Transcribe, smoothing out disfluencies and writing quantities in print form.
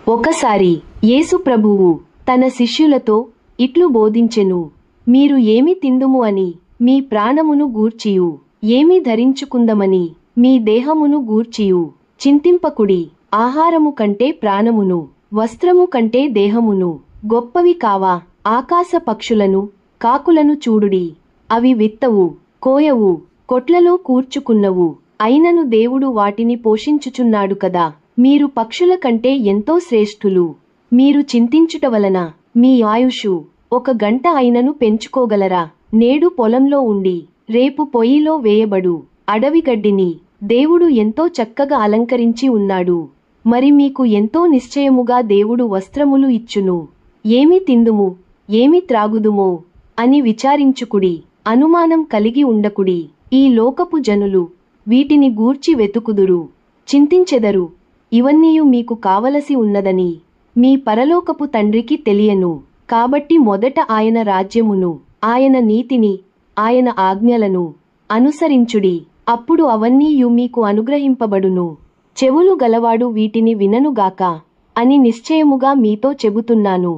ఒకసారి యేసు ప్రభువు తన శిష్యులతో ఇట్లు బోధించెను, మీరు ఏమి తిందుము అని మీ ప్రాణమును గూర్చియు, ఏమి ధరించుకుందమని మీ దేహమును గూర్చియు చింతింపకుడి. ఆహారము కంటే ప్రాణమును, వస్త్రము కంటే దేహమును గొప్పవి కావా? ఆకాశ పక్షులను, కాకులను చూడుడి, అవి విత్తవు, కోయవు, కొట్లలో కూర్చుకున్నవు, అయినను దేవుడు వాటిని పోషించుచున్నాడు కదా. మీరు పక్షుల కంటే ఎంతో శ్రేష్ఠులు. మీరు చింతించుట వలన మీ ఆయుషు 1 గంట అయినను పెంచుకోగలరా? నేడు పొలంలో ఉండి రేపు పొయ్యిలో వేయబడు అడవి గడ్డిని దేవుడు ఎంతో చక్కగా అలంకరించి ఉన్నాడు. మరి మీకు ఎంతో నిశ్చయముగా దేవుడు వస్త్రములు ఇచ్చును. ఏమి తిందుము, ఏమి త్రాగుదుమో అని విచారించుకుడి, అనుమానం కలిగి ఉండకుడి. ఈ లోకపు జనులు వీటిని గూర్చి వెతుకుదురు, చింతించెదరు. ఇవన్నీయు మీకు కావలసి ఉన్నదని మీ పరలోకపు తండ్రికి తెలియను. కాబట్టి మొదట ఆయన రాజ్యమును, ఆయన నీతిని, ఆయన ఆజ్ఞలను అనుసరించుడి, అప్పుడు అవన్నీయు మీకు అనుగ్రహింపబడును. చెవులు గలవాడు వీటిని విననుగాక అని నిశ్చయముగా మీతో చెబుతున్నాను.